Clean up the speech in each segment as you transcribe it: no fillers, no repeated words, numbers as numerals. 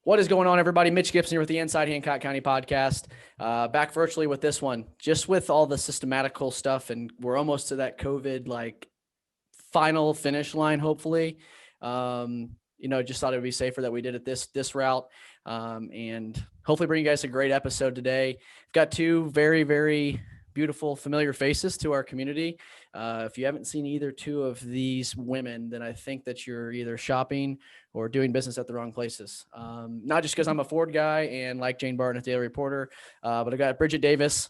What is going on, everybody? Mitch Gibson here with the Inside Hancock County Podcast. Back virtually with this one, just with all the systematical stuff, and we're almost to that COVID final finish line. Hopefully, just thought it would be safer that we did it this route, and hopefully bring you guys a great episode today. We've got two very, very beautiful, familiar faces to our community. If you haven't seen either two of these women, then I think that you're either shopping or doing business at the wrong places. Not just because I'm a Ford guy and like Jane Barton at Daily Reporter, but I got Bridget Davis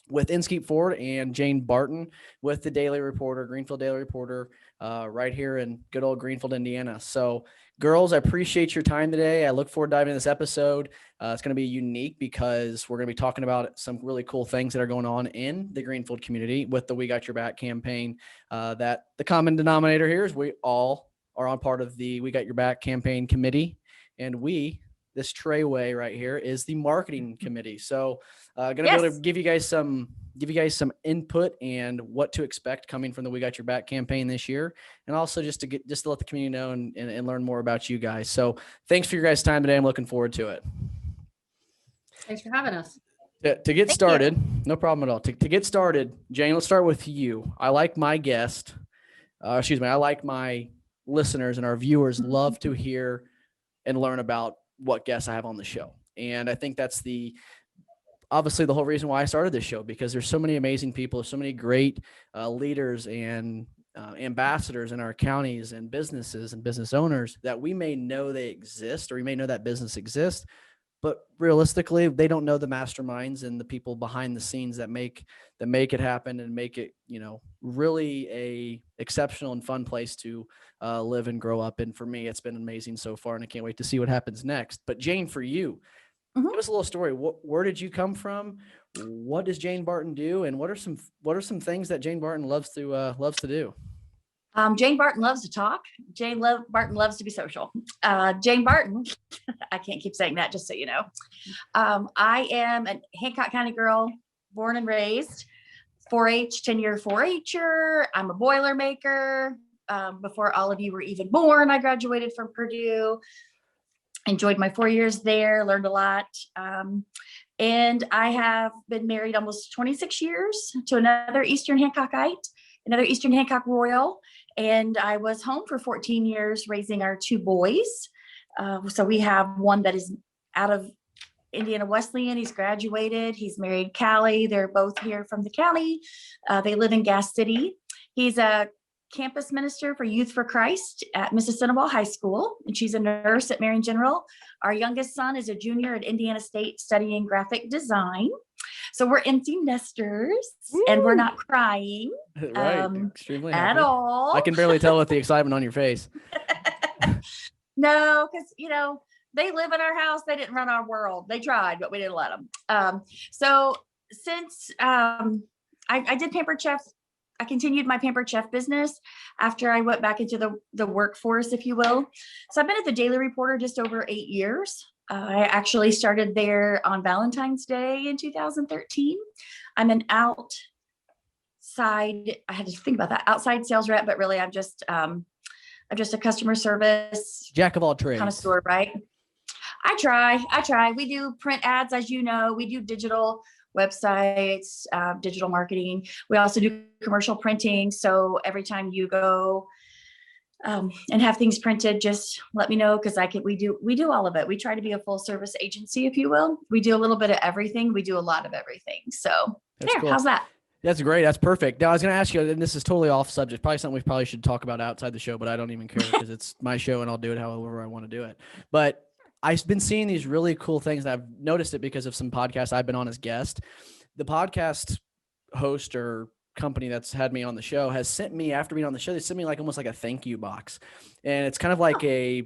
with Inskeep Ford and Jane Barton with the Daily Reporter, Greenfield Daily Reporter, right here in good old Greenfield, Indiana. So girls, I appreciate your time today. I look forward to diving into this episode. It's going to be unique because we're going to be talking about some really cool things that are going on in the Greenfield community with the We Got Your Back campaign. That the common denominator here is we all are on part of the We Got Your Back campaign committee, and this Treyway right here is the marketing committee. So going to be able to give you guys some input and what to expect coming from the We Got Your Back campaign this year. And also just to let the community know and learn more about you guys. So thanks for your guys' time today. I'm looking forward to it. Thanks for having us. To get started, no problem at all. To get started, Jane, let's start with you. I like my listeners and our viewers love to hear and learn about what guests I have on the show. And I think that's obviously the whole reason why I started this show, because there's so many amazing people, so many great leaders and ambassadors in our counties and businesses and business owners that we may know they exist, or we may know that business exists, but realistically, they don't know the masterminds and the people behind the scenes that make it happen and make it, really a exceptional and fun place to live and grow up. And for me, it's been amazing so far, and I can't wait to see what happens next. But Jane, for you, give us a little story. Where did you come from? What does Jane Barton do? And what are some things that Jane Barton loves to do? Jane Barton loves to talk. Barton loves to be social. Jane Barton, I can't keep saying that, just so you know. I am a Hancock County girl, born and raised, 4-H, 10-year 4-H'er. I'm a Boilermaker. Before all of you were even born, I graduated from Purdue. Enjoyed my 4 years there, learned a lot. And I have been married almost 26 years to another Eastern Hancockite, another Eastern Hancock Royal. And I was home for 14 years raising our two boys. So we have one that is out of Indiana Wesleyan. He's graduated. He's married Callie. They're both here from the county. They live in Gas City. He's a campus minister for Youth for Christ at Mississinawa High School, and she's a nurse at Marion General. Our youngest son is a junior at Indiana State studying graphic design. So we're empty nesters. Woo! And we're not crying right. Extremely at happy. all. I can barely tell with the excitement on your face. No, because they live in our house. They didn't run our world. They tried, but we didn't let them. So since I did Pampered Chef, I continued my Pampered Chef business after I went back into the workforce, if you will. So I've been at the Daily Reporter just over 8 years. I actually started there on Valentine's Day in 2013. I'm an outside sales rep, but really I'm just a customer service jack of all trades connoisseur, right? I try. We do print ads, as you know. We do digital websites, digital marketing. We also do commercial printing. So every time you go and have things printed, just let me know, because we do all of it. We try to be a full service agency, if you will. We do a little bit of everything. We do a lot of everything. So cool. How's that? That's great. That's perfect. Now I was going to ask you, and this is totally off subject, probably something we probably should talk about outside the show, but I don't even care because it's my show and I'll do it however I want to do it. But I've been seeing these really cool things, and I've noticed it because of some podcasts I've been on as guest. The podcast host or company that's had me on the show has sent me, after being on the show, they sent me almost like a thank you box. And it's kind of like a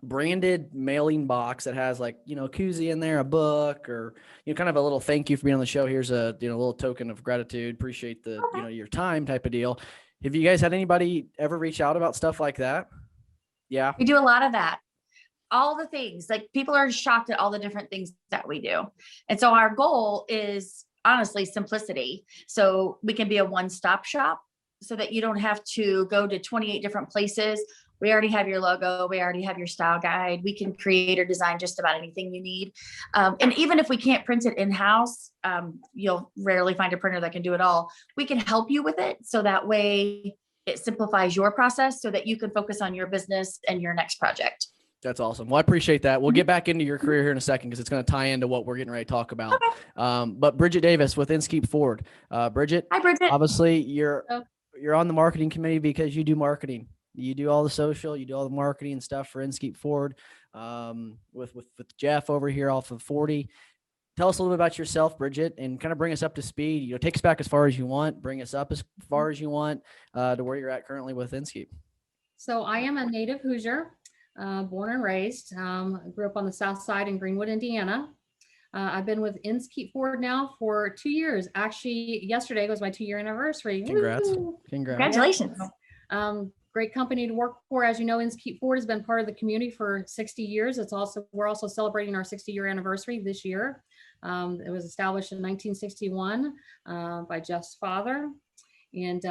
branded mailing box that has koozie in there, a book, or kind of a little thank you for being on the show. Here's a little token of gratitude, appreciate the your time type of deal. Have you guys had anybody ever reach out about stuff like that? Yeah, we do a lot of that. All the things, people are shocked at all the different things that we do. And so our goal is honestly simplicity. So we can be a one-stop shop so that you don't have to go to 28 different places We already have your logo. We already have your style guide. We can create or design just about anything you need. And even if we can't print it in-house, you'll rarely find a printer that can do it all. We can help you with it. So that way it simplifies your process so that you can focus on your business and your next project. That's awesome. Well, I appreciate that. We'll get back into your career here in a second because it's going to tie into what we're getting ready to talk about. Okay. But Bridget Davis with Inskeep Ford. Bridget, Hi, Bridget. obviously you're on the marketing committee because you do marketing. You do all the social, you do all the marketing and stuff for Inskeep Ford with Jeff over here off of 40. Tell us a little bit about yourself, Bridget, and kind of bring us up to speed. Take us back as far as you want, bring us up as far as you want to where you're at currently with Inskeep. So I am a native Hoosier. Born and raised, grew up on the south side in Greenwood, Indiana. I've been with Inskeep Ford now for 2 years. Actually, yesterday was my 2-year anniversary. Congrats. Woo! Congratulations. Great company to work for. As you know, Inskeep Ford has been part of the community for 60 years. We're also celebrating our 60-year anniversary this year. It was established in 1961 by Jeff's father. And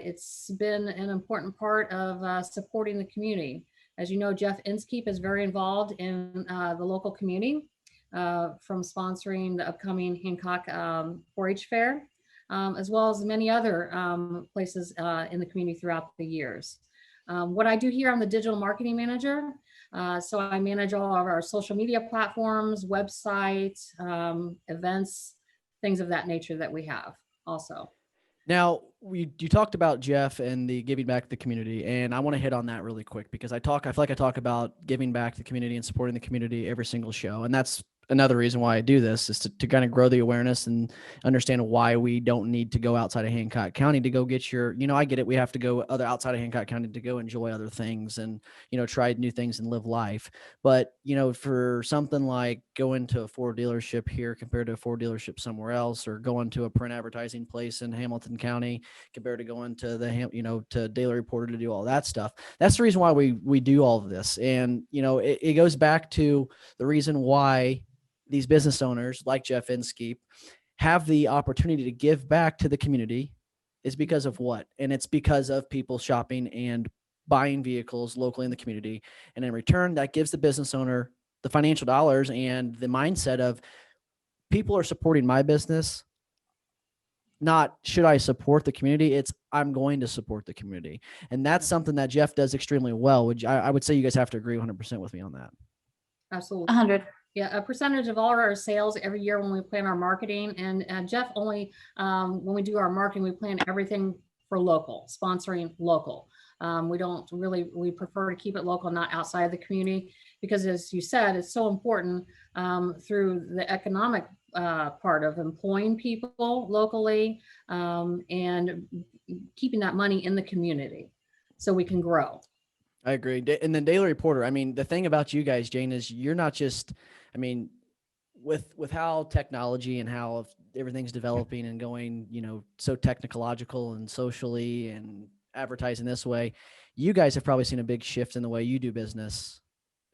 it's been an important part of supporting the community. As you know, Jeff Inskeep is very involved in the local community from sponsoring the upcoming Hancock 4-H Fair, as well as many other places in the community throughout the years. What I do here, I'm the digital marketing manager. So I manage all of our social media platforms, websites, events, things of that nature that we have also. Now, you talked about Jeff and the giving back to the community, and I want to hit on that really quick because I feel like I talk about giving back to the community and supporting the community every single show. And that's another reason why I do this is to kind of grow the awareness and understand why we don't need to go outside of Hancock County to go get I get it. We have to go outside of Hancock County to go enjoy other things and, try new things and live life. But, for something like going to a Ford dealership here compared to a Ford dealership somewhere else, or going to a print advertising place in Hamilton County compared to going to to Daily Reporter to do all that stuff. That's the reason why we do all of this. And, it goes back to the reason why these business owners like Jeff Inskeep have the opportunity to give back to the community is because of what? And it's because of people shopping and buying vehicles locally in the community. And in return, that gives the business owner the financial dollars and the mindset of people are supporting my business. Not should I support the community? It's I'm going to support the community. And that's something that Jeff does extremely well. I would say you guys have to agree 100% with me on that. Absolutely. 100. Yeah, a percentage of all of our sales every year when we plan our marketing. And Jeff only, when we do our marketing, we plan everything for local, sponsoring local. We prefer to keep it local, not outside the community, because as you said, it's so important through the economic part of employing people locally and keeping that money in the community so we can grow. I agree. And then Daily Reporter, the thing about you guys, Jane, is you're not just, with how technology and how everything's developing and going, so technological and socially and advertising this way, you guys have probably seen a big shift in the way you do business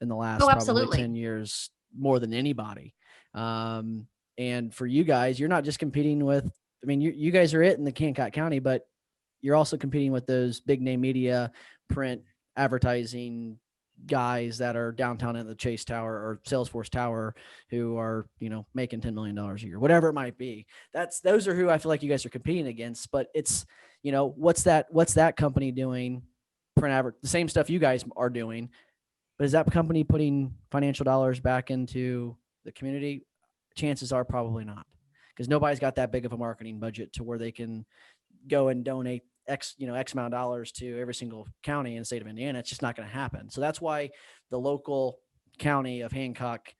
in the last probably 10 years, more than anybody. And for you guys, you're not just competing with, you guys are it in the Hancock County, but you're also competing with those big name media, print, advertising guys that are downtown in the Chase Tower or Salesforce Tower who are, making $10 million a year, whatever it might be. Those are who I feel like you guys are competing against, but it's, what's that company doing? The same stuff you guys are doing, but is that company putting financial dollars back into the community? Chances are probably not, because nobody's got that big of a marketing budget to where they can go and donate X amount of dollars to every single county in the state of Indiana. It's just not going to happen. So that's why the local county of Hancock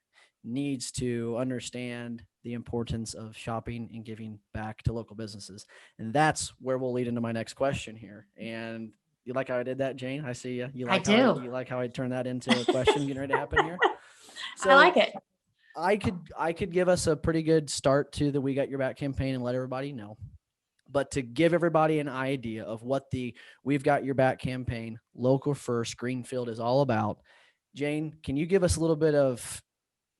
needs to understand the importance of shopping and giving back to local businesses. And that's where we'll lead into my next question here. And you like how I did that, Jane? I see you. You like you like how I turned that into a question getting ready to happen here? So I like it. I could give us a pretty good start to the We Got Your Back campaign and let everybody know. But to give everybody an idea of what the We've Got Your Back campaign, local first, Greenfield is all about, Jane, can you give us a little bit of,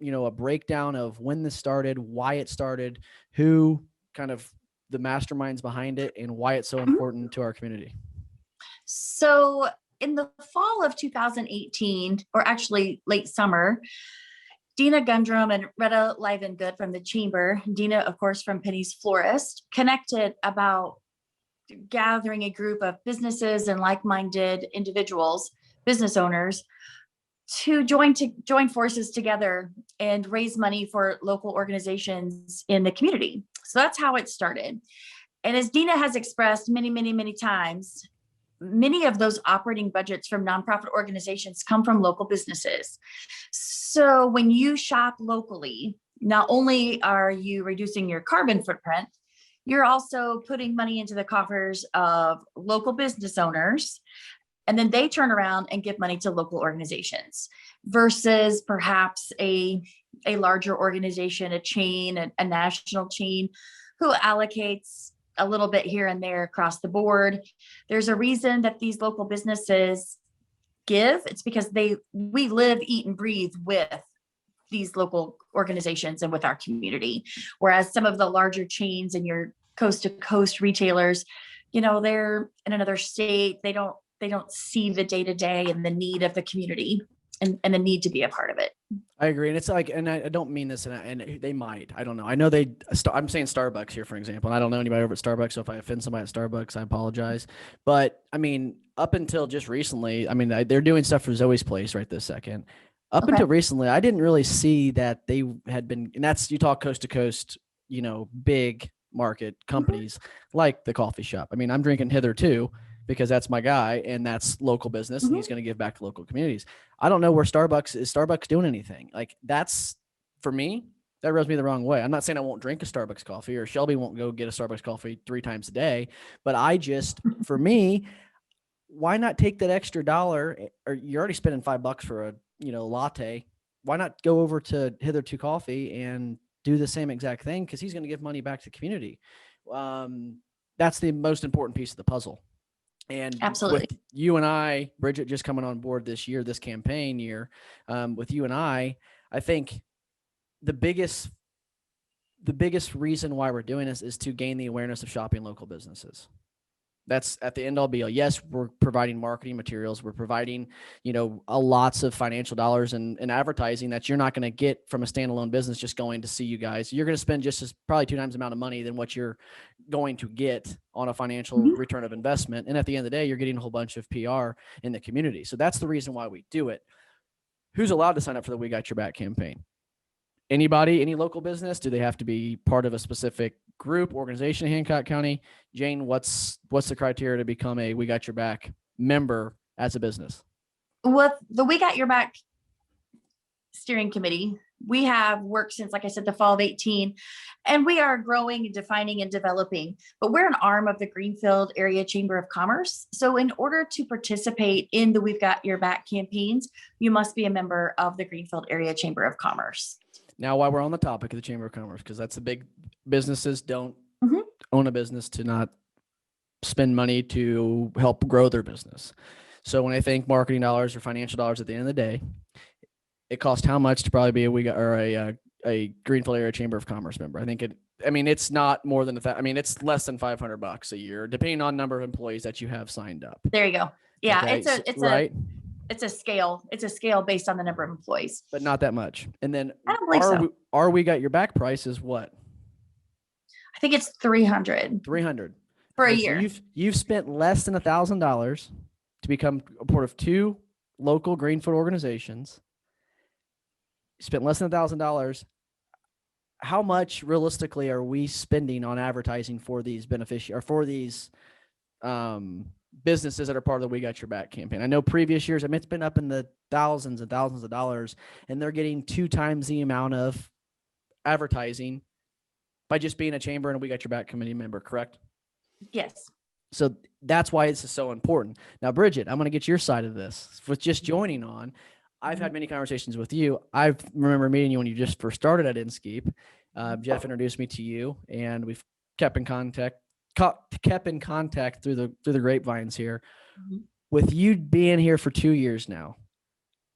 a breakdown of when this started, why it started, who kind of the masterminds behind it, and why it's so important to our community? So in the fall of 2018, or actually late summer, Dina Gundrum and Retta Livengood from the Chamber, Dina, of course, from Penny's Florist, connected about gathering a group of businesses and like-minded individuals, business owners, to join forces together and raise money for local organizations in the community. So that's how it started. And as Dina has expressed many, many, many times, many of those operating budgets from nonprofit organizations come from local businesses. So when you shop locally, not only are you reducing your carbon footprint, you're also putting money into the coffers of local business owners, and then they turn around and give money to local organizations versus perhaps a larger organization, a chain, a national chain, who allocates a little bit here and there across the board. There's a reason that these local businesses give. It's because we live, eat, and breathe with these local organizations and with our community. Whereas some of the larger chains and your coast to coast retailers, they're in another state. They don't see the day to day and the need of the community and the need to be a part of it. I agree. And it's like, and I don't mean this, and they might, I don't know. I know I'm saying Starbucks here, for example, and I don't know anybody over at Starbucks. So if I offend somebody at Starbucks, I apologize. But I mean, up until just recently, I mean, they're doing stuff for Zoe's Place right this second. Up until recently, I didn't really see that they had been, and that's, you talk coast to coast, big market companies like the coffee shop. I mean, I'm drinking Hither too, because that's my guy and that's local business and he's going to give back to local communities. I don't know where Starbucks doing anything. Like, that's, for me, that rubs me the wrong way. I'm not saying I won't drink a Starbucks coffee, or Shelby won't go get a Starbucks coffee 3 times a day, but for me, why not take that extra $1, or you're already spending $5 for a, latte. Why not go over to Hitherto Coffee and do the same exact thing? Cause he's going to give money back to the community. That's the most important piece of the puzzle. And absolutely, with you and I, Bridget, just coming on board this year, this campaign year, with you and I think the biggest reason why we're doing this is to gain the awareness of shopping local businesses. That's at the end all be all. Yes, we're providing marketing materials. We're providing, lots of financial dollars and advertising that you're not going to get from a standalone business just going to see you guys. You're going to spend just as probably 2 times the amount of money than what you're going to get on a financial return of investment. And at the end of the day, you're getting a whole bunch of PR in the community. So that's the reason why we do it. Who's allowed to sign up for the We Got Your Back campaign? Anybody, any local business? Do they have to be part of a specific group, organization in Hancock County? Jane, what's the criteria to become a We Got Your Back member as a business? With the We Got Your Back steering committee, we have worked since, like I said, the fall of 18, and we are growing and defining and developing, but we're an arm of the Greenfield Area Chamber of Commerce. So in order to participate in the We've Got Your Back campaigns, you must be a member of the Greenfield Area Chamber of Commerce. Now, while we're on the topic of the Chamber of Commerce, because that's the big businesses don't own a business to not spend money to help grow their business. So when I think marketing dollars or financial dollars at the end of the day, it costs how much to probably be a Greenfield Area Chamber of Commerce member? It's not more than it's less than $500 a year, depending on number of employees that you have signed up. There you go. Yeah, okay. It's a scale. It's a scale based on the number of employees, but not that much. And then I don't believe so. Our We Got Your Back price is what? I think it's $300 for a year. So you've spent less than $1,000 to become a part of 2 local Greenfield organizations. You spent less than $1,000. How much realistically are we spending on advertising for these businesses that are part of the We Got Your Back campaign? I know previous years, it's been up in the thousands and thousands of dollars, and they're getting 2 times the amount of advertising by just being a chamber and a We Got Your Back committee member, correct? Yes. So that's why it's so important. Now, Bridget, I'm going to get your side of this. With just joining on, I've had many conversations with you. I remember meeting you when you just first started at Inskeep. Jeff introduced me to you, and we've kept in contact through the grapevines here. With you being here for 2 years now,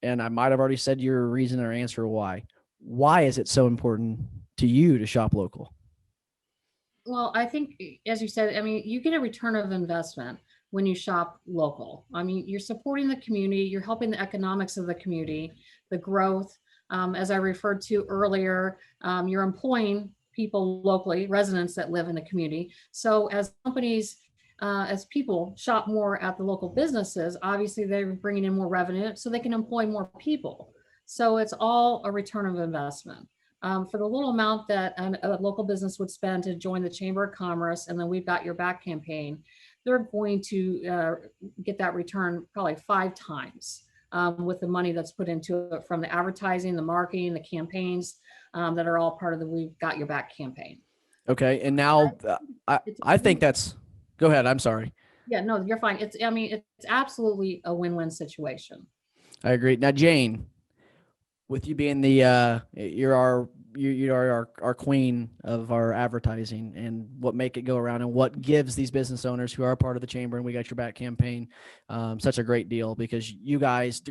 and I might have already said your reason or answer why. Why is it so important to you to shop local? Well, I think, as you said, you get a return of investment. when you shop local. I mean, you're supporting the community, you're helping the economics of the community, the growth. As I referred to earlier, you're employing people locally, residents that live in the community. So as companies, as people shop more at the local businesses, obviously they're bringing in more revenue so they can employ more people. So it's all a return of investment. For the little amount that a local business would spend to join the Chamber of Commerce and then We've Got Your Back campaign, they're going to get that return probably 5 times with the money that's put into it from the advertising, the marketing, the campaigns that are all part of the We've Got Your Back campaign. Okay. And now I think that's, go ahead. I'm sorry. Yeah, no, you're fine. It's absolutely a win-win situation. I agree. Now, Jane, with you being the you're our queen of our advertising and what make it go around and what gives these business owners who are part of the Chamber and We Got Your Back campaign such a great deal, because you guys, the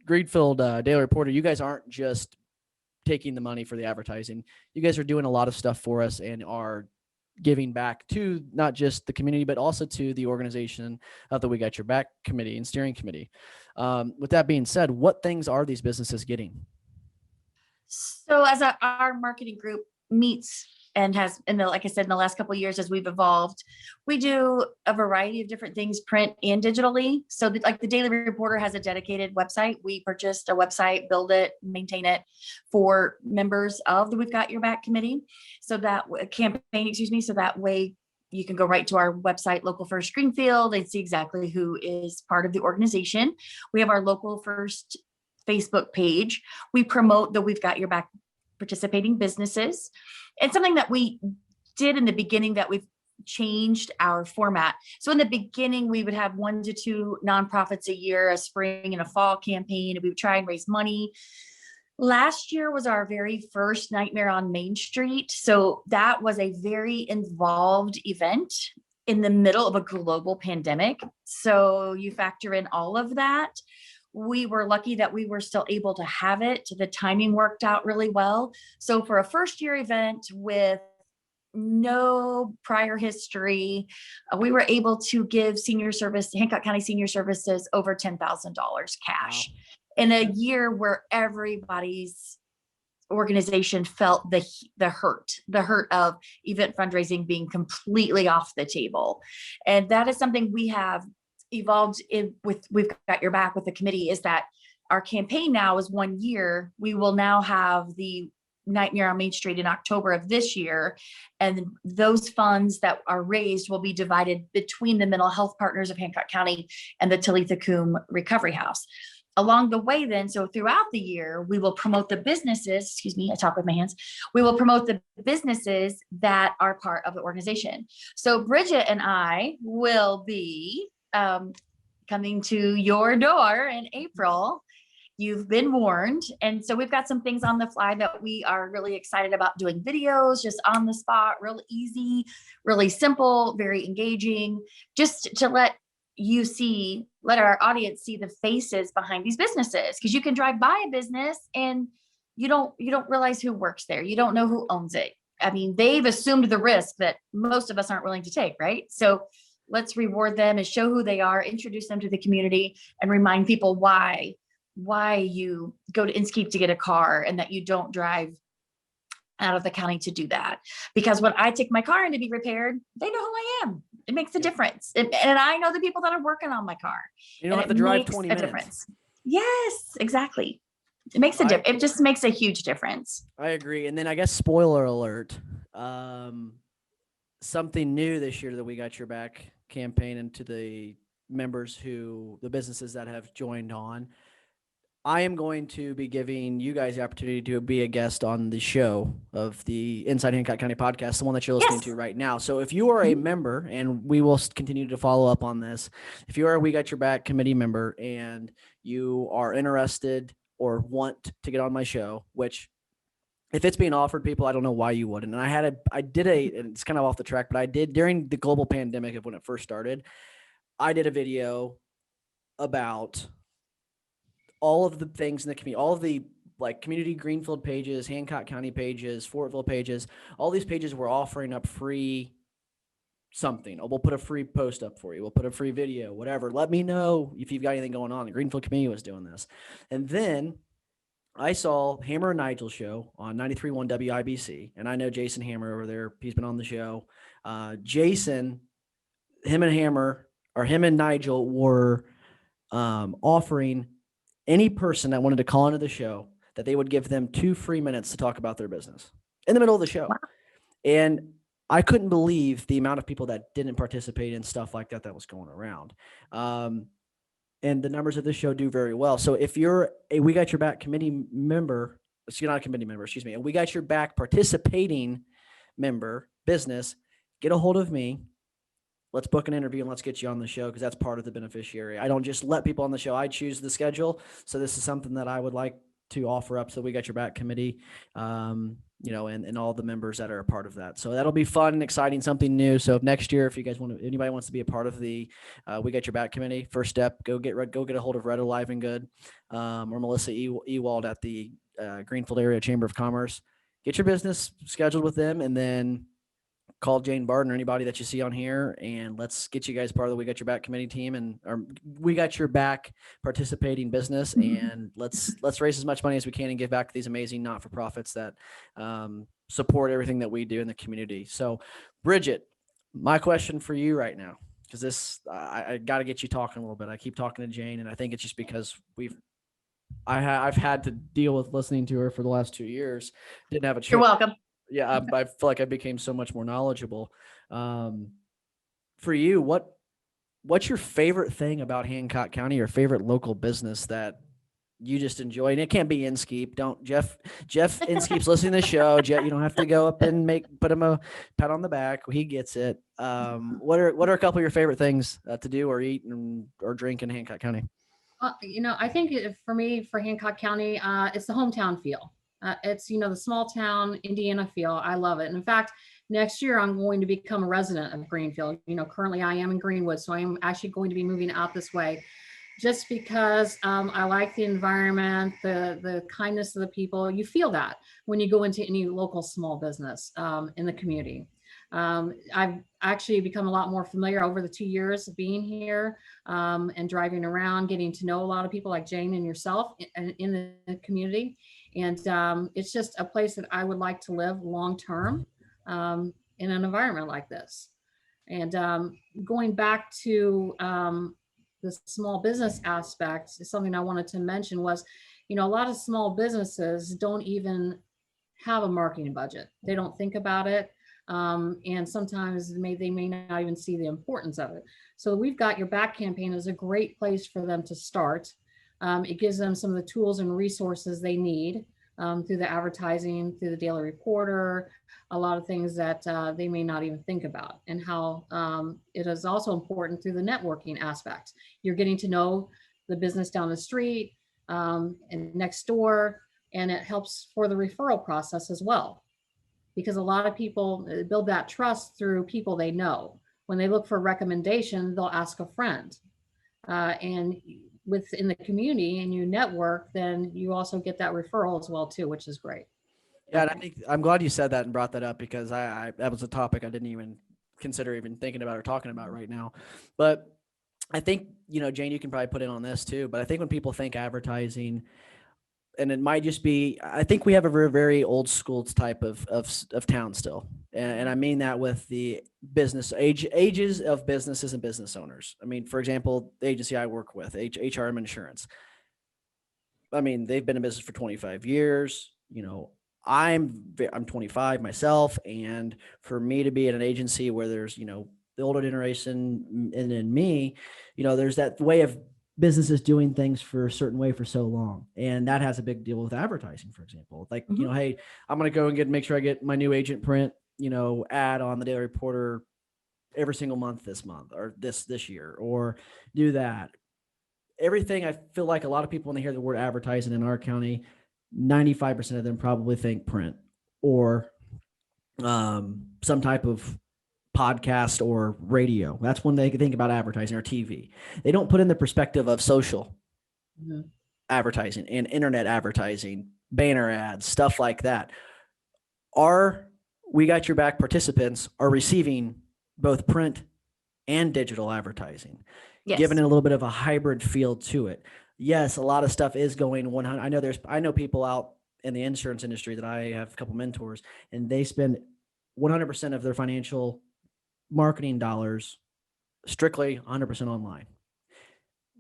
Greenfield Daily Reporter, you guys aren't just taking the money for the advertising. You guys are doing a lot of stuff for us and are giving back to not just the community, but also to the organization of the We Got Your Back committee and steering committee. With that being said, what things are these businesses getting? So as our marketing group meets and has, like I said, in the last couple of years, as we've evolved, we do a variety of different things, print and digitally. So like the Daily Reporter has a dedicated website. We purchased a website, build it, maintain it for members of the We've Got Your Back committee. So that campaign, so that way you can go right to our website, Local First Greenfield, and see exactly who is part of the organization. We have our Local First Facebook page. We promote the We've Got Your Back participating businesses. And something that we did in the beginning that we've changed our format. So in the beginning, we would have 1 to 2 nonprofits a year, a spring and a fall campaign, and we would try and raise money. Last year was our very first Nightmare on Main Street. So that was a very involved event in the middle of a global pandemic. So you factor in all of that. We were lucky that we were still able to have it. The timing worked out really well. So for a first year event with no prior history, we were able to give Hancock County Senior Services over $10,000 cash. Wow. In a year where everybody's organization felt the hurt of event fundraising being completely off the table. And that is something we have evolved in with We've Got Your Back with the committee, is that our campaign now is 1 year. We will now have the Nightmare on Main Street in October of this year. And those funds that are raised will be divided between the mental health partners of Hancock County and the Talitha Coombe Recovery House. Along the way then, so throughout the year, we will promote the businesses, I talk with my hands. We will promote the businesses that are part of the organization. So Bridget and I will be coming to your door in April. You've been warned. And so we've got some things on the fly that we are really excited about doing videos, just on the spot, real easy, really simple, very engaging, just to let our audience see the faces behind these businesses. Because you can drive by a business and you don't realize who works there. You don't know who owns it. I mean, they've assumed the risk that most of us aren't willing to take, right? So let's reward them and show who they are, introduce them to the community, and remind people why you go to Inskeep to get a car and that you don't drive out of the county to do that. Because when I take my car in to be repaired, they know who I am. It makes a difference. And I know the people that are working on my car. You don't have to drive 20 minutes. Difference. Yes, exactly. It makes a difference. It just makes a huge difference. I agree. And then I guess spoiler alert, something new this year that We Got Your Back campaign, and to the members the businesses that have joined on, I am going to be giving you guys the opportunity to be a guest on the show of the Inside Hancock County Podcast, the one that you're listening to right now. So if you are a member, and we will continue to follow up on this, if you are a We Got Your Back committee member and you are interested or want to get on my show, which if it's being offered, people, I don't know why you wouldn't. And I did and it's kind of off the track, but I did during the global pandemic of when it first started, I did a video about all of the things in the community, all of the community Greenfield pages, Hancock County pages, Fortville pages, all these pages were offering up free something. We'll put a free post up for you. We'll put a free video, whatever. Let me know if you've got anything going on. The Greenfield community was doing this. And then I saw Hammer and Nigel show on 93.1 WIBC. And I know Jason Hammer over there. He's been on the show. Jason, him and Nigel were offering any person that wanted to call into the show that they would give them 2 free minutes to talk about their business in the middle of the show. Wow. And I couldn't believe the amount of people that didn't participate in stuff like that was going around. And the numbers of this show do very well. So if you're a We Got Your Back committee member, you're not a committee member, excuse me, a We Got Your Back participating member business, get a hold of me. Let's book an interview and let's get you on the show, because that's part of the beneficiary. I don't just let people on the show. I choose the schedule. So this is something that I would like to offer up. So We Got Your Back committee, and all the members that are a part of that. So that'll be fun and exciting, something new. So if next year, if you guys anybody wants to be a part of the We Got Your Back committee, first step, go get a hold of Red Alive and Good, or Melissa Ewald at the Greenfield Area Chamber of Commerce. Get your business scheduled with them, and then call Jane Barton or anybody that you see on here, and let's get you guys part of the We Got Your Back committee team, and We Got Your Back participating business. And let's raise as much money as we can and give back to these amazing not-for-profits that support everything that we do in the community. So Bridget, my question for you right now, because I got to get you talking a little bit. I keep talking to Jane, and I think it's just because I've had to deal with listening to her for the last 2 years. Didn't have a chance. You're welcome. Yeah, I feel like I became so much more knowledgeable. For you, what's your favorite thing about Hancock County, your favorite local business that you just enjoy? And it can't be Inskeep. Jeff Inskeep's listening to the show. Jeff, you don't have to go up and put him a pat on the back. He gets it. What are a couple of your favorite things to do or eat or drink in Hancock County? I think for me, for Hancock County, it's the hometown feel. It's, the small town Indiana feel. I love it. And in fact, next year I'm going to become a resident of Greenfield. Currently I am in Greenwood, so I'm actually going to be moving out this way, just because I like the environment, the kindness of the people. You feel that when you go into any local small business in the community. I've actually become a lot more familiar over the 2 years of being here and driving around, getting to know a lot of people like Jane and yourself in the community. And it's just a place that I would like to live long-term in an environment like this. And going back to the small business aspect, something I wanted to mention was, a lot of small businesses don't even have a marketing budget. They don't think about it. And sometimes they may not even see the importance of it. So We've Got Your Back campaign is a great place for them to start. It gives them some of the tools and resources they need through the advertising, through the Daily Reporter, a lot of things that they may not even think about, and how it is also important through the networking aspect. You're getting to know the business down the street and next door, and it helps for the referral process as well, because a lot of people build that trust through people they know. When they look for a recommendation, they'll ask a friend. And within the community and you network, then you also get that referral as well too, which is great. Yeah, and I think I'm glad you said that and brought that up, because that was a topic I didn't even consider even thinking about or talking about right now. But I think, Jane, you can probably put in on this too, but I think when people think advertising, and it might just be, I think we have a very, very old school type of town still. And I mean that with the business ages of businesses and business owners. I mean, for example, the agency I work with, HRM Insurance. I mean, they've been in business for 25 years. I'm 25 myself. And for me to be at an agency where there's, the older generation and then me, there's that way of businesses doing things for a certain way for so long. And that has a big deal with advertising, for example. Like, hey, I'm going to go and make sure I get my new agent print, ad on the Daily Reporter every single month this month or this year, or do that. Everything, I feel like a lot of people, when they hear the word advertising in our county, 95% of them probably think print or some type of podcast or radio. That's when they think about advertising, or TV. They don't put in the perspective of social advertising and internet advertising, banner ads, stuff like that. We Got Your Back participants are receiving both print and digital advertising, Yes. giving it a little bit of a hybrid feel to it. Yes, a lot of stuff is going 100. I know people out in the insurance industry that I have a couple mentors, and they spend 100% of their financial marketing dollars strictly 100% online.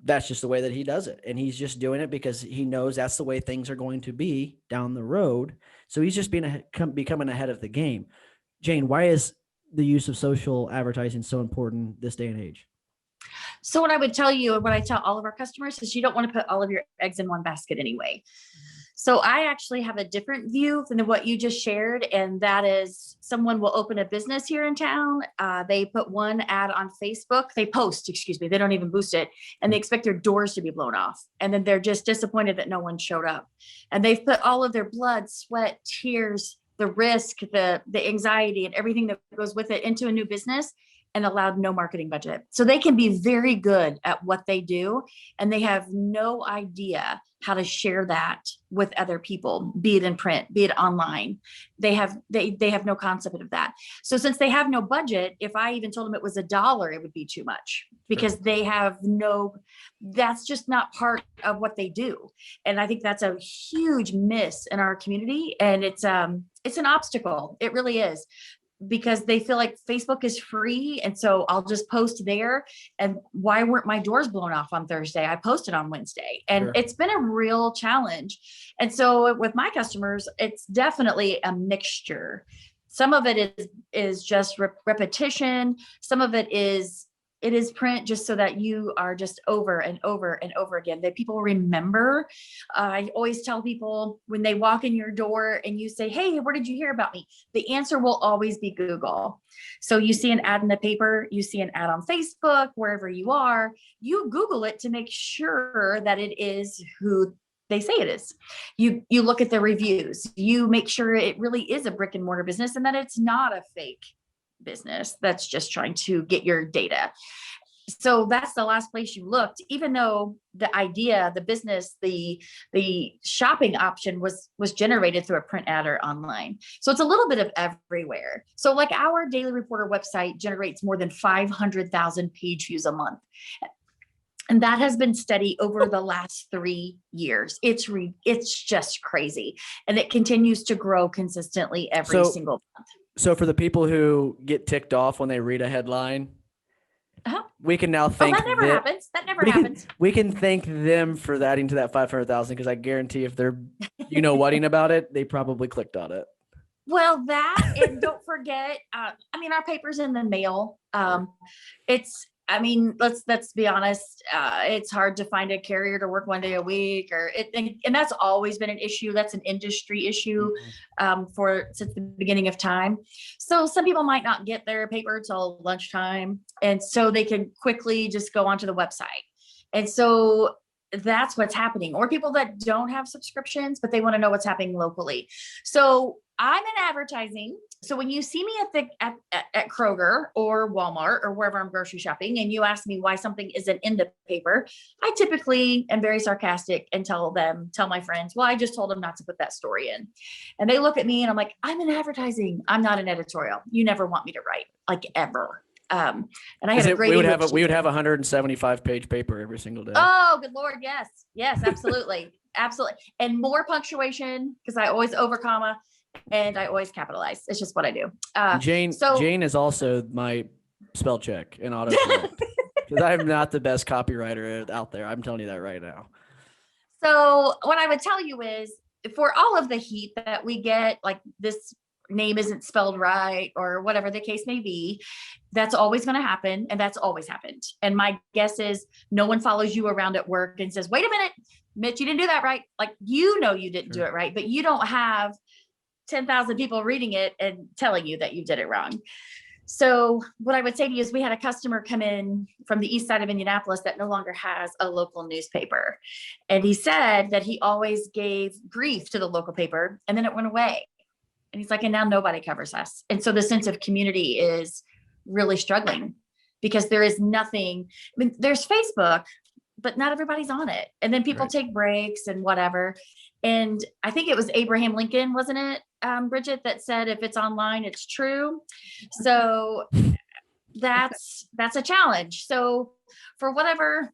That's just the way that he does it. And he's just doing it because he knows that's the way things are going to be down the road. So he's just becoming ahead of the game. Jane, why is the use of social advertising so important this day and age? So what I would tell you, and what I tell all of our customers, is you don't want to put all of your eggs in one basket anyway. So I actually have a different view than what you just shared. And that is, someone will open a business here in town. They put one ad on Facebook. They don't even boost it. And they expect their doors to be blown off. And then they're just disappointed that no one showed up. And they've put all of their blood, sweat, tears, the risk, the anxiety, and everything that goes with it into a new business, and allowed no marketing budget. So they can be very good at what they do, and they have no idea how to share that with other people, be it in print, be it online. They have no concept of that. So since they have no budget, if I even told them it was $1, it would be too much, because they have that's just not part of what they do. And I think that's a huge miss in our community. And it's an obstacle. It really is. Because they feel like Facebook is free. And so I'll just post there. And why weren't my doors blown off on Thursday? I posted on Wednesday, and It's been a real challenge. And so with my customers, it's definitely a mixture. Some of it is just repetition. Some of it is print, just so that you are just over and over and over again, that people remember. I always tell people, when they walk in your door and you say, "Hey, where did you hear about me?" The answer will always be Google. So you see an ad in the paper, you see an ad on Facebook, wherever you are, you Google it to make sure that it is who they say it is. You look at the reviews, you make sure it really is a brick and mortar business, and that it's not a fake business that's just trying to get your data. So that's the last place you looked, even though the idea, the business, the shopping option was generated through a print ad or online. So it's a little bit of everywhere. So like our Daily Reporter website generates more than 500,000 page views a month. And that has been steady over the last 3 years. It's just crazy. And it continues to grow consistently every single month. So for the people who get ticked off when they read a headline, we can now thank that never happens. That never happens. We can thank them for adding to that 500,000, because I guarantee if they're, whating about it, they probably clicked on it. Well, and don't forget, our paper's in the mail. Let's be honest. It's hard to find a carrier to work one day a week, and that's always been an issue. That's an industry issue since the beginning of time. So some people might not get their paper till lunchtime, and so they can quickly just go onto the website. And so that's what's happening. Or people that don't have subscriptions, but they want to know what's happening locally. So I'm in advertising. So when you see me at Kroger or Walmart or wherever I'm grocery shopping, and you ask me why something isn't in the paper, I typically am very sarcastic and tell my friends, "Well, I just told them not to put that story in." And they look at me and I'm like, "I'm in advertising. I'm not an editorial. You never want me to write, like, ever." And I have a great. We would have 175 page paper every single day. Oh, good Lord. Yes, absolutely. Absolutely. And more punctuation, because I always over comma. And I always capitalize. It's just what I do. Jane is also my spell check and autocorrect, because I'm not the best copywriter out there. I'm telling you that right now. So what I would tell you is, for all of the heat that we get, like this name isn't spelled right or whatever the case may be, that's always going to happen. And that's always happened. And my guess is no one follows you around at work and says, "Wait a minute, Mitch, you didn't do that right." Like, you didn't do it right, but you don't have 10,000 people reading it and telling you that you did it wrong. So what I would say to you is, we had a customer come in from the east side of Indianapolis that no longer has a local newspaper. And he said that he always gave grief to the local paper, and then it went away. And he's like, "And now nobody covers us." And so the sense of community is really struggling, because there is nothing. There's Facebook, but not everybody's on it. And then people take breaks and whatever. And I think it was Abraham Lincoln, wasn't it, Bridget, that said, "If it's online, it's true." So that's a challenge. So for whatever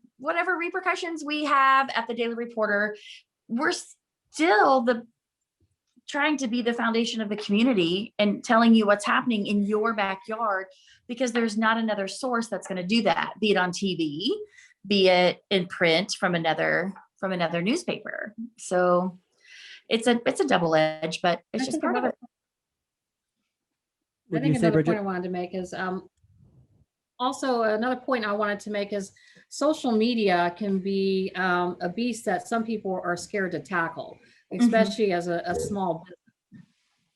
repercussions we have at the Daily Reporter, we're still trying to be the foundation of the community and telling you what's happening in your backyard, because there's not another source that's going to do that, be it on TV, be it in print from another newspaper. So it's a double edge, but it's just part of it. I think another point I wanted to make is also another point I wanted to make is social media can be a beast that some people are scared to tackle, especially as a small business.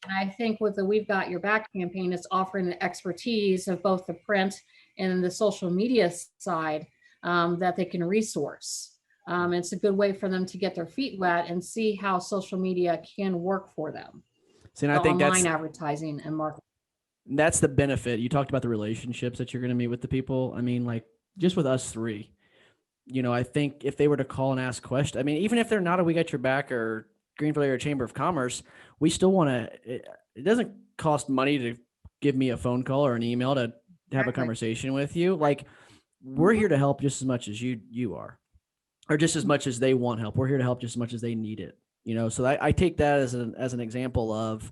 And I think with the We've Got Your Back campaign, it's offering the expertise of both the print and the social media side that they can resource. It's a good way for them to get their feet wet and see how social media can work for them. See, and I think online advertising and marketing. That's the benefit. You talked about the relationships that you're going to meet with the people. I mean, like just with us three, I think if they were to call and ask questions, I mean, even if they're not a We Got Your Back or Greenfield or Chamber of Commerce, we still want to, it doesn't cost money to give me a phone call or an email to have a conversation with you. Like we're here to help just as much as you are, or just as much as they want help. We're here to help just as much as they need it, So I take that as an example of,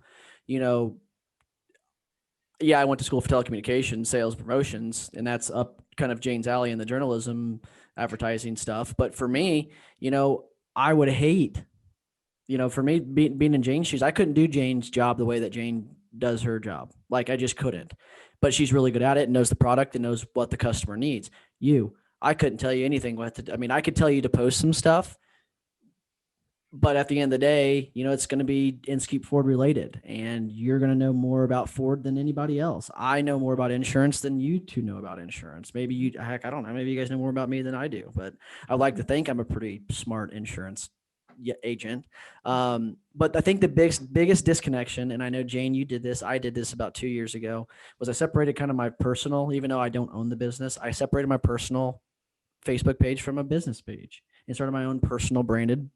yeah, I went to school for telecommunications, sales, promotions, and that's up kind of Jane's alley in the journalism, advertising stuff. But for me, I would hate, for me being in Jane's shoes, I couldn't do Jane's job the way that Jane does her job. Like I just couldn't, but she's really good at it and knows the product and knows what the customer needs. I couldn't tell you anything I could tell you to post some stuff, but at the end of the day, it's going to be Inskeep Ford related, and you're going to know more about Ford than anybody else. I know more about insurance than you two know about insurance. Maybe I don't know. Maybe you guys know more about me than I do, but I like to think I'm a pretty smart insurance agent. But I think the biggest disconnection, and I know Jane, you did this, I did this about 2 years ago, was I separated kind of my personal, even though I don't own the business, I separated my personal Facebook page from a business page and started my own personal branded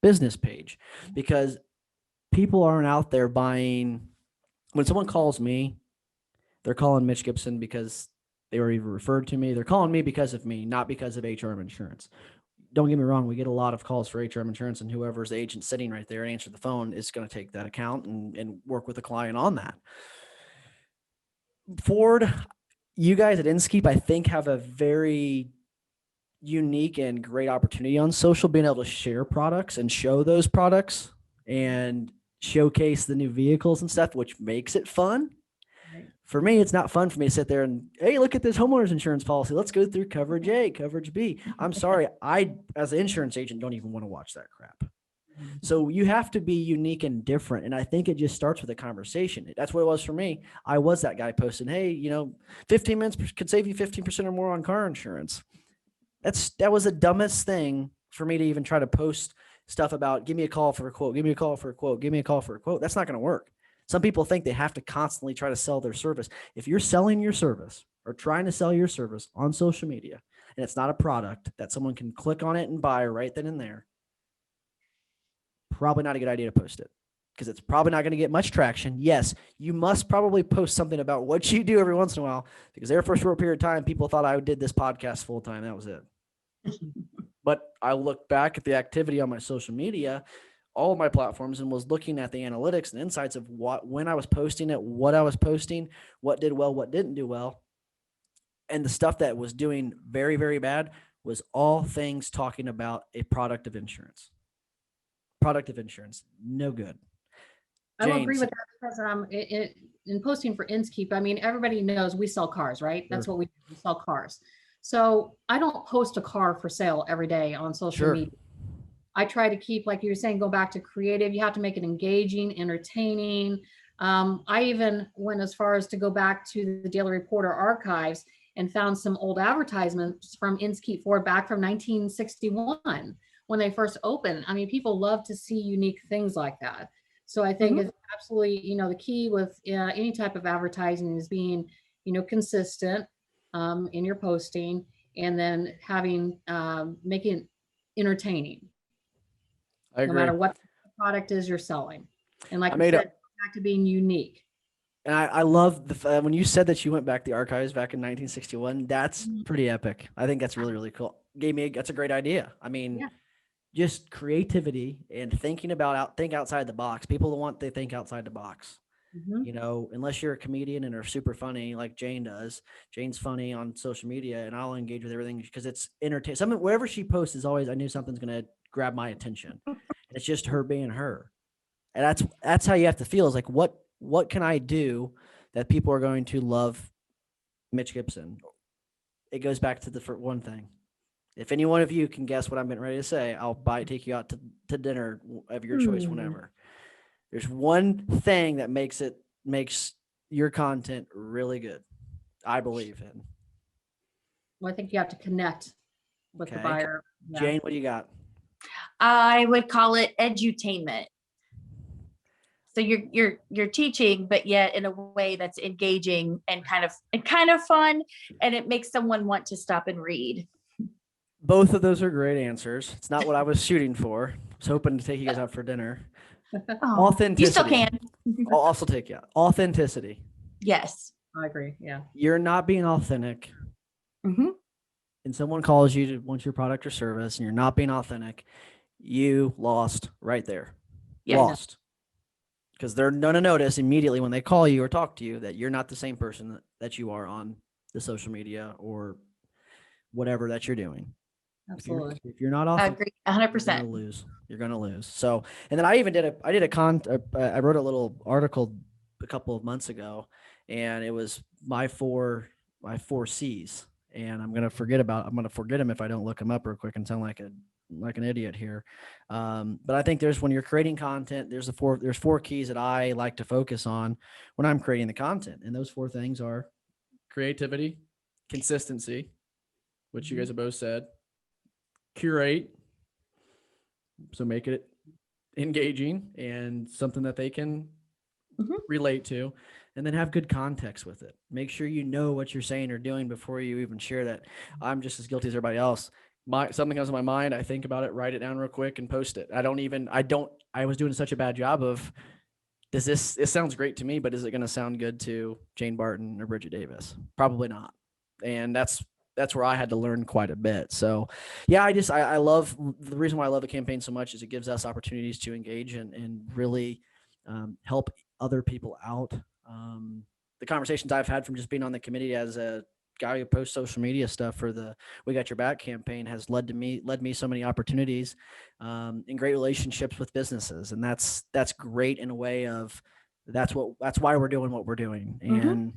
business page, because people aren't out there buying. When someone calls me, they're calling Mitch Gibson because they were even referred to me. They're calling me because of me, not because of HRM Insurance. Don't get me wrong. We get a lot of calls for HRM Insurance, and whoever's the agent sitting right there and answer the phone is going to take that account and work with the client on that. Ford, you guys at Inskeep, I think, have a very unique and great opportunity on social, being able to share products and show those products and showcase the new vehicles and stuff, which makes it fun. Right. For me, it's not fun for me to sit there and, hey, look at this homeowner's insurance policy. Let's go through coverage A, coverage B. I'm sorry. I, as an insurance agent, don't even want to watch that crap. So you have to be unique and different. And I think it just starts with a conversation. That's what it was for me. I was that guy posting, hey, 15 minutes could save you 15% or more on car insurance. That was the dumbest thing for me to even try to post stuff about, give me a call for a quote, give me a call for a quote, give me a call for a quote. That's not going to work. Some people think they have to constantly try to sell their service. If you're selling your service or trying to sell your service on social media, and it's not a product that someone can click on it and buy right then and there, probably not a good idea to post it, because it's probably not going to get much traction. Yes, you must probably post something about what you do every once in a while, because there for a short period of time, people thought I did this podcast full time. That was it. But I look back at the activity on my social media, all of my platforms, and was looking at the analytics and insights of when I was posting it, what I was posting, what did well, what didn't do well. And the stuff that was doing very, very bad was all things talking about a product of insurance. Product of insurance, no good. I will agree with that, because in posting for Inskeep, I mean, everybody knows we sell cars, right? That's what we do. We sell cars. So I don't post a car for sale every day on social media. I try to keep, like you were saying, go back to creative. You have to make it engaging, entertaining. I even went as far as to go back to the Daily Reporter archives and found some old advertisements from Inskeep Ford back from 1961 when they first opened. I mean, people love to see unique things like that. So I think it's absolutely, the key with any type of advertising is being, consistent in your posting, and then having, making it entertaining. I agree. No matter what the product is you're selling. And like I said, back to being unique. And I love when you said that you went back to the archives back in 1961, that's pretty epic. I think that's really, really cool. That's a great idea. I mean, Yeah. just creativity and thinking about think outside the box. People want to think outside the box. Mhm. You know, unless you're a comedian and are super funny like Jane does. Jane's funny on social media, and I'll engage with everything because it's entertaining. Wherever she posts is always, I knew something's going to grab my attention. And it's just her being her. And that's how you have to feel, is like, what can I do that people are going to love Mitch Gibson? It goes back to the one thing. If any one of you can guess what I'm getting ready to say, I'll take you out to dinner of your choice whenever. There's one thing that makes your content really good, I believe in. Well, I think you have to connect with the buyer. Yeah. Jane, what do you got? I would call it edutainment. So you're teaching, but yet in a way that's engaging and kind of fun, and it makes someone want to stop and read. Both of those are great answers. It's not what I was shooting for. I was hoping to take you guys out for dinner. Oh, Authenticity. you still can. I'll also take you out. Authenticity. Yes. I agree. Yeah. You're not being authentic. Mm-hmm. And someone calls you to want your product or service and you're not being authentic, you lost right there. Yeah. Lost. Because they're going to notice immediately when they call you or talk to you that you're not the same person that you are on the social media or whatever that you're doing. Absolutely. If you're not I authentic, agree 100%. you're going to lose. So, and then I even I wrote a little article a couple of months ago, and it was my four C's, and I'm going to forget them if I don't look them up real quick and sound like an idiot here. But I think when you're creating content, there's four keys that I like to focus on when I'm creating the content. And those four things are creativity, consistency, which you guys have both said, curate, so make it engaging and something that they can relate to, and then have good context with it. Make sure you know what you're saying or doing before you even share that. I'm just as guilty as everybody else. Something comes to my mind, I think about it, write it down real quick and post it. I was doing such a bad job of, it sounds great to me, but is it going to sound good to Jane Barton or Bridget Davis? Probably not. And that's where I had to learn quite a bit. So yeah, I love, the reason why I love the campaign so much is it gives us opportunities to engage and really help other people out. The conversations I've had from just being on the committee as a guy who posts social media stuff for the We Got Your Back campaign has led me so many opportunities and great relationships with businesses. And that's great in a way of, that's why we're doing what we're doing. And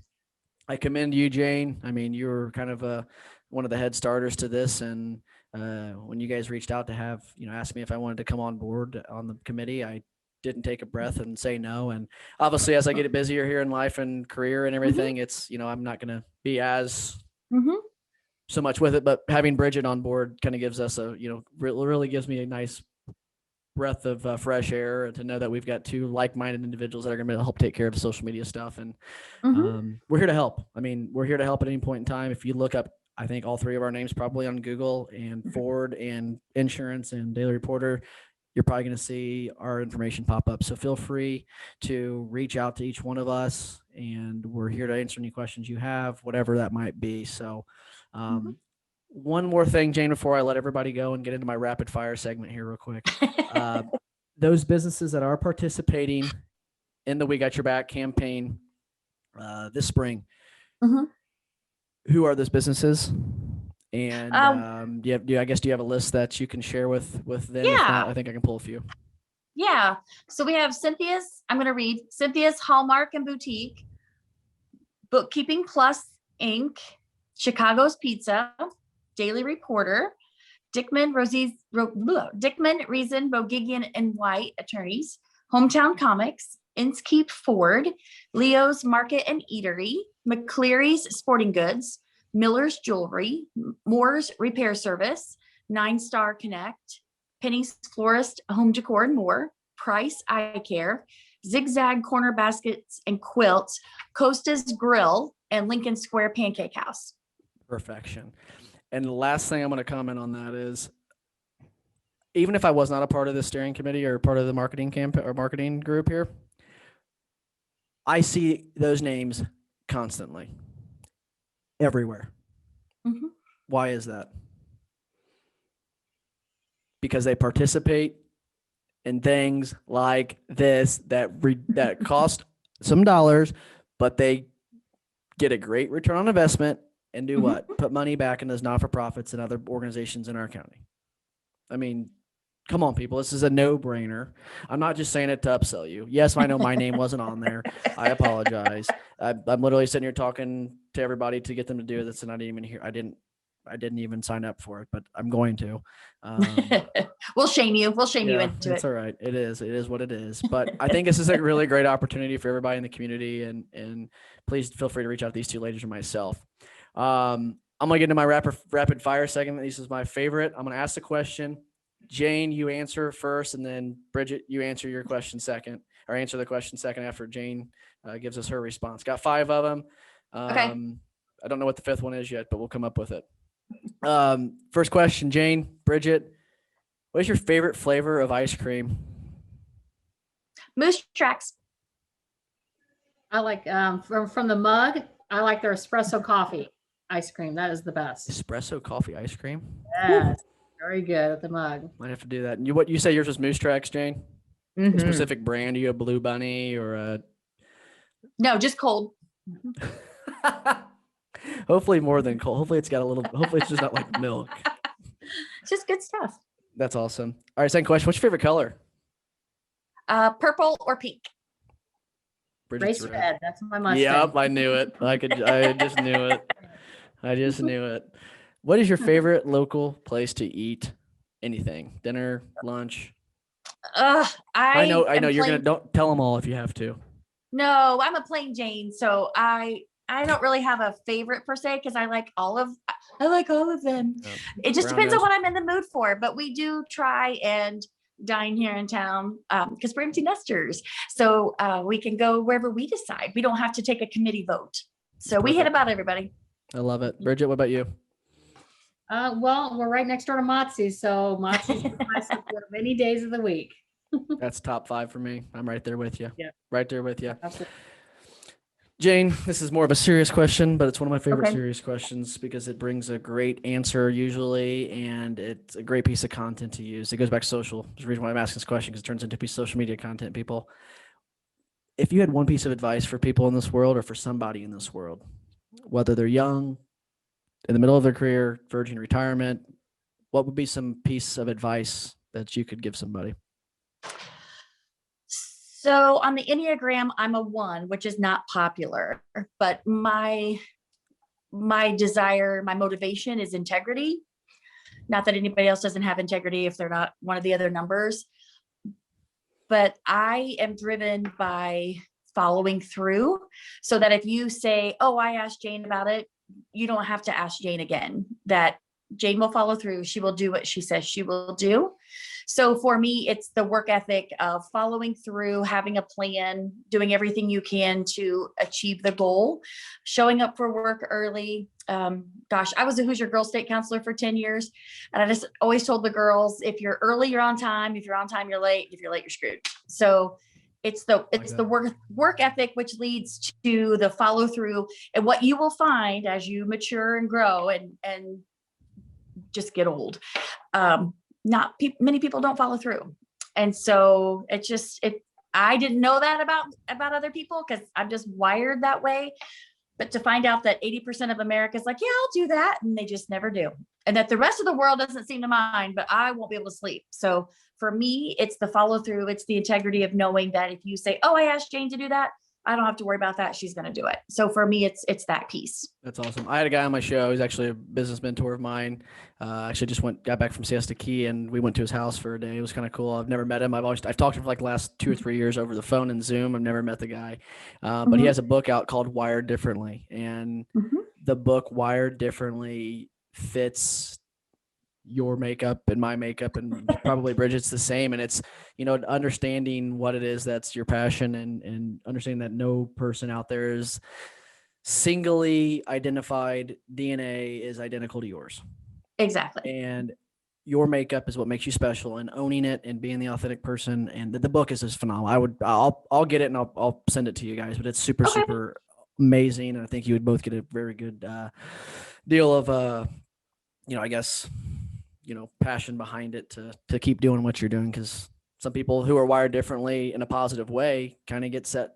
I commend you, Jane. I mean, you're kind of one of the head starters to this. And when you guys reached out to ask me if I wanted to come on board on the committee, I didn't take a breath and say no. And obviously, as I get busier here in life and career and everything, it's, I'm not going to be as so much with it. But having Bridget on board kind of gives us really gives me a nice breath of fresh air, and to know that we've got two like-minded individuals that are going to help take care of the social media stuff. And we're here to help. I mean, we're here to help at any point in time. If you look up, I think all three of our names probably on Google, and Ford and Insurance and Daily Reporter, you're probably going to see our information pop up. So feel free to reach out to each one of us, and we're here to answer any questions you have, whatever that might be. So one more thing, Jane, before I let everybody go and get into my rapid fire segment here real quick. Those businesses that are participating in the We Got Your Back campaign this spring, who are those businesses? And do you have a list that you can share with them? Yeah. If not, I think I can pull a few. Yeah. So we have Cynthia's, I'm going to read Cynthia's Hallmark and Boutique, Bookkeeping Plus Inc., Chicago's Pizza, Daily Reporter, Dickman, Reason, Bogigian and White Attorneys, Hometown Comics, Inskeep Ford, Leo's Market and Eatery, McCleary's Sporting Goods, Miller's Jewelry, Moore's Repair Service, 9 Star Connect, Penny's Florist Home Decor and more, Price Eye Care, Zigzag Corner Baskets and Quilts, Costa's Grill, and Lincoln Square Pancake House. Perfection. And the last thing I'm going to comment on that is, even if I was not a part of the steering committee or part of the marketing campaign or marketing group here, I see those names constantly, everywhere. Mm-hmm. Why is that? Because they participate in things like this that cost some dollars, but they get a great return on investment and do what? Put money back into those not-for-profits and other organizations in our county. I mean, come on, people. This is a no-brainer. I'm not just saying it to upsell you. Yes, I know my name wasn't on there. I apologize. I'm literally sitting here talking to everybody to get them to do this, and I didn't even hear. I didn't even sign up for it, but I'm going to. We'll shame you. We'll shame you into It's it. all right. It is what it is. But I think this is a really great opportunity for everybody in the community, and please feel free to reach out to these two ladies or myself. I'm gonna get into my rapid fire segment. This is my favorite. I'm gonna ask the question. Jane, you answer first, and then Bridget, you answer your question second, or answer the question second after Jane gives us her response. Got 5 of them. Okay. I don't know what the 5th one is yet, but we'll come up with it. First question, Jane, Bridget, what is your favorite flavor of ice cream? Moose tracks. I like from the mug. I like their espresso coffee ice cream. That is the best. Espresso coffee ice cream? Yes, very good at the mug. Might have to do that. And what you say yours was Moose Tracks, Jane? Mm-hmm. A specific brand? Are you a Blue Bunny or a? No, just cold. Hopefully more than cold. Hopefully it's got a little. Hopefully it's just not like milk. It's just good stuff. That's awesome. All right, second question. What's your favorite color? Purple or pink. Bridget's Race red. That's my Mustang. Yep, I knew it. I just knew it. I just knew it. What is your favorite local place to eat anything? Dinner, lunch? I know you're gonna. Don't tell them all if you have to. No, I'm a plain Jane, so I don't really have a favorite per se because I like all of them. Oh, It just brown depends on nose. what I'm in the mood for. But we do try and dine here in town because we're empty nesters, so we can go wherever we decide. We don't have to take a committee vote. So we hit Perfect. about everybody. I love it. Bridget, what about you? Well, we're right next door to Motsy's, so Motsy's is my support of any days of the week. That's top 5 for me. I'm right there with you. Yeah. Right there with you. Absolutely. Jane, this is more of a serious question, but it's one of my favorite Okay. serious questions because it brings a great answer usually, and it's a great piece of content to use. It goes back to social. There's a reason why I'm asking this question because it turns into a piece of social media content, people. If you had one piece of advice for people in this world or for somebody in this world, whether they're young, in the middle of their career, verging retirement, what would be some piece of advice that you could give somebody? So on the Enneagram, I'm a 1, which is not popular, but my desire, my motivation is integrity. Not that anybody else doesn't have integrity if they're not one of the other numbers, but I am driven by following through so that if you say, oh, I asked Jane about it, you don't have to ask Jane again. That Jane will follow through. She will do what she says she will do. So for me, it's the work ethic of following through, having a plan, doing everything you can to achieve the goal, showing up for work early. Gosh, I was a Hoosier Girl State Counselor for 10 years. And I just always told the girls, if you're early, you're on time. If you're on time, you're late. If you're late, you're screwed. So it's the work ethic, which leads to the follow through, and what you will find as you mature and grow and just get old. Many people don't follow through. And so I didn't know that about other people because I'm just wired that way. But to find out that 80% of America is like, yeah, I'll do that. And they just never do. And that the rest of the world doesn't seem to mind, but I won't be able to sleep. So for me, it's the follow through. It's the integrity of knowing that if you say, oh, I asked Jane to do that, I don't have to worry about that. She's going to do it. So for me, it's that piece. That's awesome. I had a guy on my show. He's actually a business mentor of mine. Actually just got back from Siesta Key and we went to his house for a day. It was kind of cool. I've never met him. I've talked to him for like the last 2 or 3 years over the phone and Zoom. I've never met the guy. But he has a book out called Wired Differently. And the book Wired Differently fits your makeup and my makeup and probably Bridget's the same. And it's, understanding what it is that's your passion and understanding that no person out there is singly identified DNA is identical to yours. Exactly. And your makeup is what makes you special, and owning it and being the authentic person. And the book is just phenomenal. I'll get it and I'll send it to you guys, but it's super, Okay. super amazing. And I think you would both get a very good deal of, I guess, passion behind it to keep doing what you're doing. Cause some people who are wired differently in a positive way kind of get set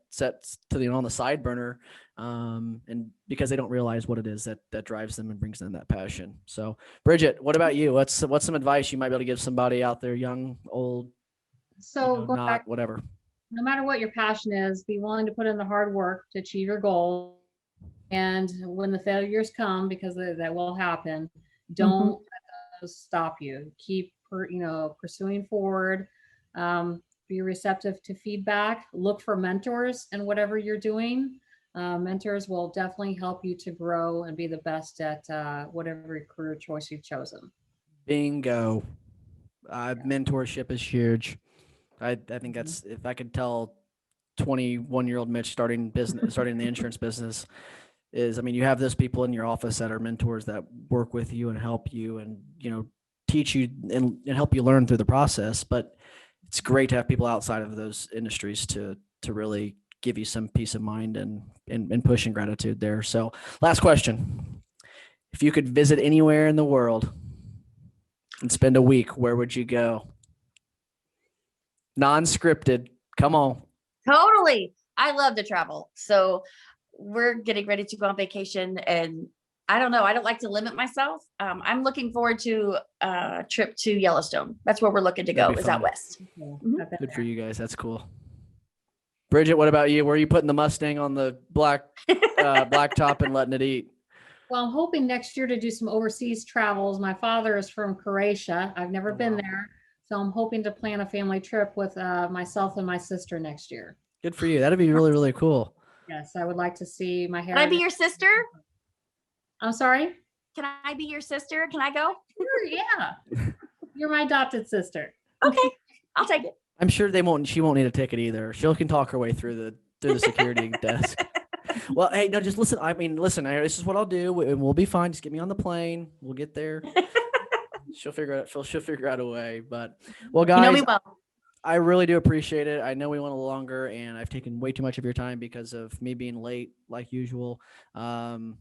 to on the side burner, and because they don't realize what it is that drives them and brings them that passion. So, Bridget, what about you? What's some advice you might be able to give somebody out there, young, old, So going not back, whatever? no matter what your passion is, be willing to put in the hard work to achieve your goal. And when the failures come, because that will happen, don't let those stop you. Keep pursuing forward. Be receptive to feedback. Look for mentors in whatever you're doing. Mentors will definitely help you to grow and be the best at whatever career choice you've chosen. Bingo. Mentorship is huge. I think that's, if I could tell 21-year-old Mitch starting the insurance business, is, you have those people in your office that are mentors that work with you and help you and, teach you and help you learn through the process. But it's great to have people outside of those industries to really give you some peace of mind and push and gratitude there. So last question. If you could visit anywhere in the world and spend a week, where would you go? Non-scripted. Come on. Totally. I love to travel. So we're getting ready to go on vacation, and I don't know. I don't like to limit myself. I'm looking forward to a trip to Yellowstone. That's where we're looking to go, That'd be is fun. out west. Good for you guys. That's cool. Bridget, what about you? Where are you putting the Mustang on the blacktop and letting it eat? Well, I'm hoping next year to do some overseas travels. My father is from Croatia. I've never Oh, been wow. there. So I'm hoping to plan a family trip with myself and my sister next year. Good for you. That'd be really, really cool. Yes, I would like to see my hair. Can I be your sister? I'm sorry? Can I be your sister? Can I go? Sure, yeah. You're my adopted sister. Okay, I'll take it. I'm sure she won't need a ticket either. She can talk her way through the security desk. Well, hey, no, just listen. This is what I'll do, and we'll be fine. Just get me on the plane. We'll get there. She'll figure out. She'll figure out a way. But, well, guys, You know me well. I really do appreciate it. I know we went a little longer, and I've taken way too much of your time because of me being late, like usual. I'm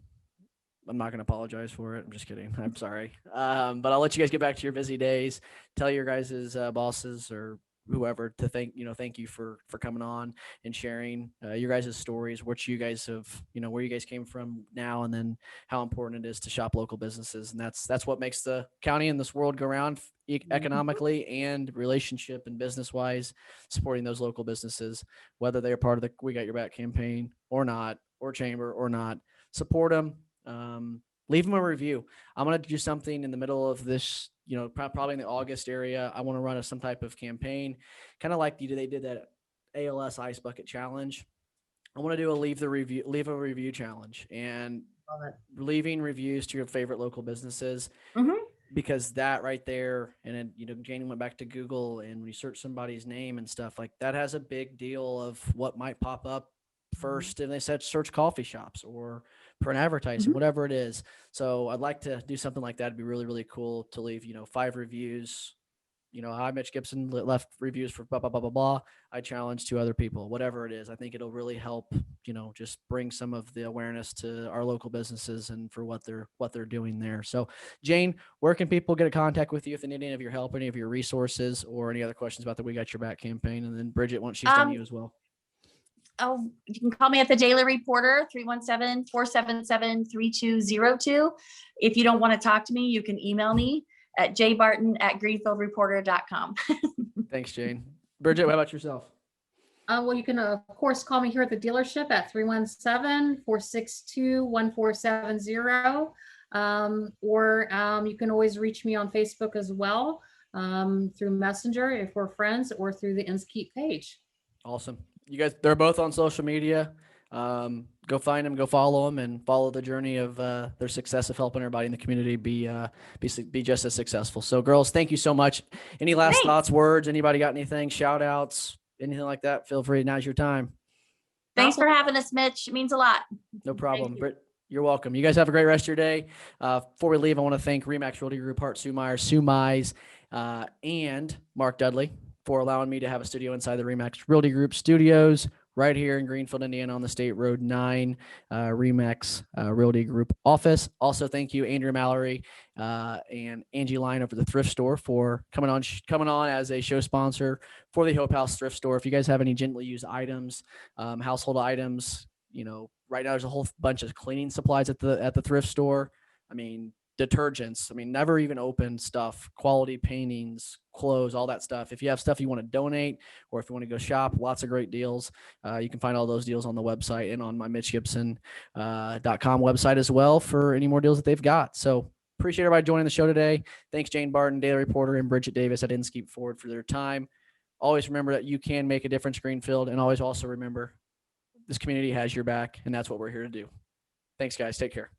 not going to apologize for it. I'm just kidding. I'm sorry. But I'll let you guys get back to your busy days. Tell your guys' bosses or whoever to thank you for coming on and sharing your guys' stories, what you guys have, where you guys came from now, and then how important it is to shop local businesses. And that's what makes the county and this world go around economically and relationship and business wise, supporting those local businesses, whether they're part of the We Got Your Back campaign or not, or chamber or not. Support them. Leave them a review. I'm going to do something in the middle of this, probably in the August area. I want to run some type of campaign, kind of like they did that ALS Ice Bucket Challenge. I want to do leave a review challenge, and leaving reviews to your favorite local businesses, because that right there, and then, Janie went back to Google, and when you search somebody's name and stuff like that, has a big deal of what might pop up first. And they said search coffee shops or print advertising, whatever it is. So I'd like to do something like that. It'd be really, really cool to leave, 5 reviews. Hi, Mitch Gibson left reviews for blah, blah, blah, blah, blah. I challenge 2 other people, whatever it is. I think it'll really help, just bring some of the awareness to our local businesses and for what they're doing there. So Jane, where can people get in contact with you if they need any of your help, any of your resources, or any other questions about the We Got Your Back campaign? And then Bridget, once she's done, you as well. Oh, you can call me at the Daily Reporter, 317-477-3202. If you don't want to talk to me, you can email me at jbarton@greenfieldreporter.com. Thanks, Jane. Bridget, what about yourself? Well, you can, of course, call me here at the dealership at 317-462-1470. Or you can always reach me on Facebook as well, through Messenger if we're friends, or through the Inskeep page. Awesome. You guys, they're both on social media. Go find them, go follow them, and follow the journey of their success of helping everybody in the community be just as successful. So girls, thank you so much. Any last thoughts, words? Anybody got anything, shout outs, anything like that? Feel free. Now's your time. Thanks for having us, Mitch. It means a lot. No problem. You're welcome. You guys have a great rest of your day. Before we leave, I want to thank Remax Realty Group, Hart Sumeyer, Sue Mize, and Mark Dudley for allowing me to have a studio inside the Remax Realty Group Studios right here in Greenfield, Indiana on the State Road 9 Remax Realty Group office. Also, thank you, Andrea Mallory and Angie Line over the Thrift Store for coming on as a show sponsor for the Hope House Thrift Store. If you guys have any gently used items, household items, right now there's a whole bunch of cleaning supplies at the thrift store. I mean, detergents, never even opened stuff, quality paintings, clothes, all that stuff. If you have stuff you want to donate or if you want to go shop, lots of great deals. You can find all those deals on the website and on my MitchGibson.com website as well for any more deals that they've got. So appreciate everybody joining the show today. Thanks, Jane Barton, Daily Reporter, and Bridget Davis at Inskeep Ford for their time. Always remember that you can make a difference, Greenfield, and always also remember this community has your back, and that's what we're here to do. Thanks, guys. Take care.